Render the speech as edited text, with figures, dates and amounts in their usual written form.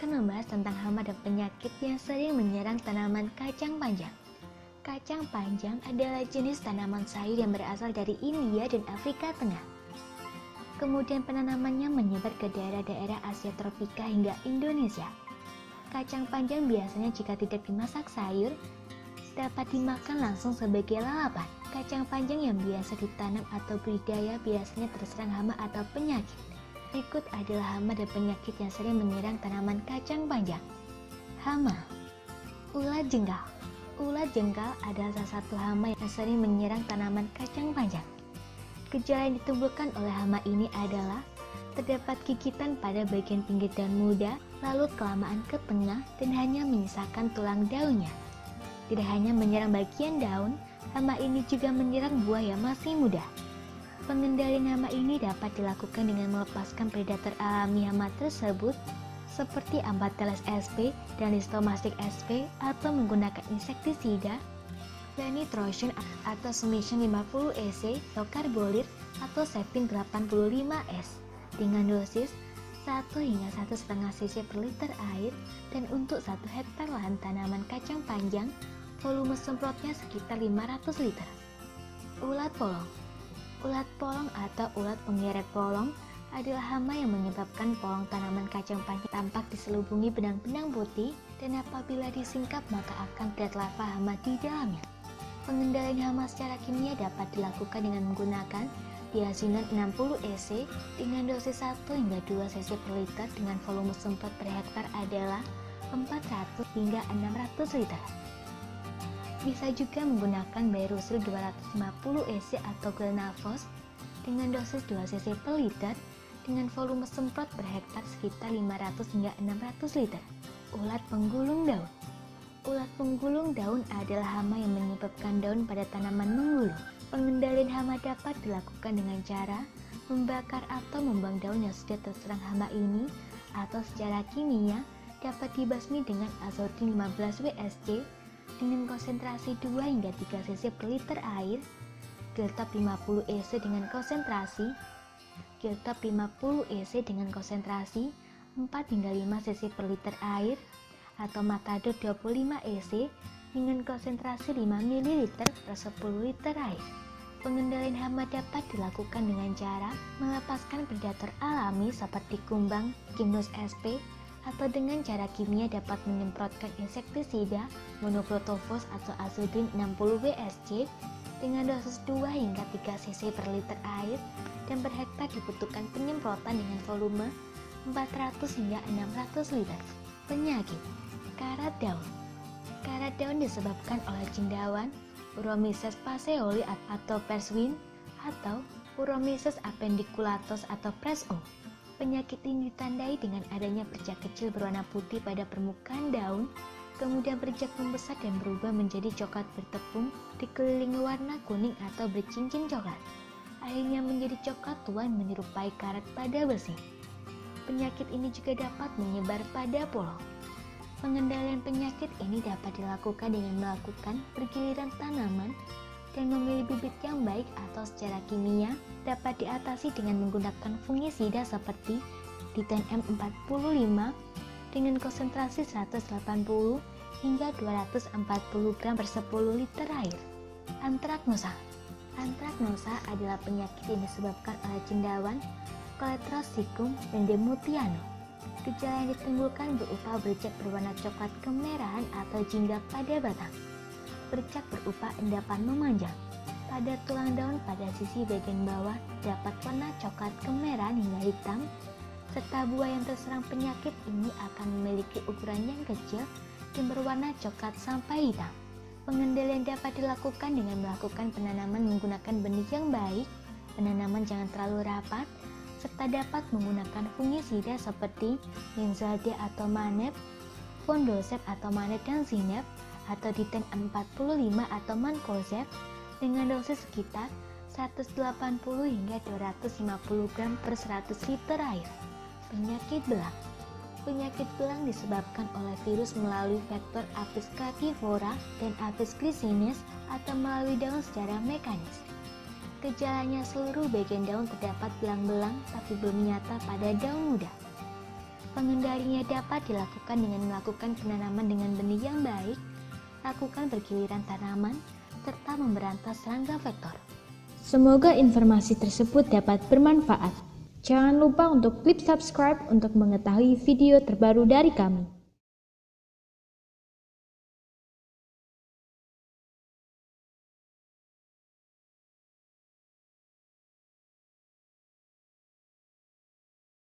akan membahas tentang hama dan penyakit yang sering menyerang tanaman kacang panjang. Kacang panjang adalah jenis tanaman sayur yang berasal dari India dan Afrika Tengah. Kemudian penanamannya menyebar ke daerah-daerah Asia tropika hingga Indonesia. Kacang panjang biasanya jika tidak dimasak sayur, dapat dimakan langsung sebagai lalapan. Kacang panjang yang biasa ditanam atau budidaya biasanya terserang hama atau penyakit. Berikut adalah hama dan penyakit yang sering menyerang tanaman kacang panjang. Hama. Ulat jengkal. Ulat jengkal adalah salah satu hama yang sering menyerang tanaman kacang panjang. Gejala yang ditimbulkan oleh hama ini adalah terdapat gigitan pada bagian pinggir daun muda, lalu kelamaan ke tengah dan hanya menyisakan tulang daunnya. Tidak hanya menyerang bagian daun, hama ini juga menyerang buah yang masih muda. Pengendalian hama ini dapat dilakukan dengan melepaskan predator alami hama tersebut seperti Ambateles sp dan Listomastic sp atau menggunakan insektisida, Flenitrotion atau Sumission 50 EC atau Carbolir atau Sepin 85S dengan dosis 1 hingga 1,5 cc per liter air, dan untuk 1 hektar lahan tanaman kacang panjang, volume semprotnya sekitar 500 liter. Ulat polong. Ulat polong atau ulat penggeret polong adalah hama yang menyebabkan polong tanaman kacang panjang tampak diselubungi benang-benang putih, dan apabila disingkap maka akan terlihat larva hama di dalamnya. Pengendalian hama secara kimia dapat dilakukan dengan menggunakan diazinon 60 EC dengan dosis 1 hingga 2 cc per liter dengan volume semprot per hektar adalah 400 hingga 600 liter. Bisa juga menggunakan Berusil 250 EC atau Glenavos dengan dosis 2 cc per liter dengan volume semprot per hektar sekitar 500 hingga 600 liter. Ulat penggulung daun. Ulat penggulung daun adalah hama yang menyebabkan daun pada tanaman menggulung. Pengendalian hama dapat dilakukan dengan cara membakar atau membuang daun yang sudah terserang hama ini, atau secara kimia dapat dibasmi dengan azotin 15 WSC dengan konsentrasi 2 hingga 3 cc per liter air, Giltop 50 EC dengan konsentrasi 4 hingga 5 cc per liter air, atau Matador 25 EC dengan konsentrasi 5 ml per 10 liter air. Pengendalian hama dapat dilakukan dengan cara melepaskan predator alami seperti kumbang, Gymnus sp, atau dengan cara kimia dapat menyemprotkan insektisida monokrotofos atau azodin 60 WSC dengan dosis 2 hingga 3 cc per liter air, dan per hektar dibutuhkan penyemprotan dengan volume 400 hingga 600 liter. Penyakit karat daun. Karat daun disebabkan oleh cendawan, Uromyces passeoli atau perswin, atau Uromyces appendiculatus atau preso. Penyakit ini ditandai dengan adanya bercak kecil berwarna putih pada permukaan daun, kemudian bercak membesar dan berubah menjadi coklat bertepung dikelilingi warna kuning atau bercincin coklat. Akhirnya menjadi coklat tua menyerupai karat pada besi. Penyakit ini juga dapat menyebar pada polong. Pengendalian penyakit ini dapat dilakukan dengan melakukan pergiliran tanaman dan memilih bibit yang baik, atau secara kimia dapat diatasi dengan menggunakan fungisida seperti Ditan M45 dengan konsentrasi 180 hingga 240 gram per 10 liter air. Antraknosa. Antraknosa adalah penyakit yang disebabkan oleh cendawan, Coletrozycum pendemutianum. Gejala yang ditimbulkan berupa bercak berwarna coklat kemerahan atau jingga pada batang. Bercak berupa endapan memanjang. Pada tulang daun pada sisi bagian bawah dapat warna coklat kemerahan hingga hitam, serta buah yang terserang penyakit ini akan memiliki ukuran yang kecil dan berwarna coklat sampai hitam. Pengendalian dapat dilakukan dengan melakukan penanaman menggunakan benih yang baik, penanaman jangan terlalu rapat, serta dapat menggunakan fungisida seperti Benzaldia atau Manep, Fondosep atau Manep dan Zinep, atau Ditan 45 atau Mancozeb dengan dosis sekitar 180 hingga 250 gram per 100 liter air. Penyakit belang. Penyakit belang disebabkan oleh virus melalui vektor Apis clavifora dan Apis glycinus atau melalui daun secara mekanis. Gejalanya seluruh bagian daun terdapat belang-belang tapi belum nyata pada daun muda. Pengendaliannya dapat dilakukan dengan melakukan penanaman dengan benih yang baik, lakukan bergiliran tanaman, serta memberantas serangga vektor. Semoga informasi tersebut dapat bermanfaat. Jangan lupa untuk klik subscribe untuk mengetahui video terbaru dari kami.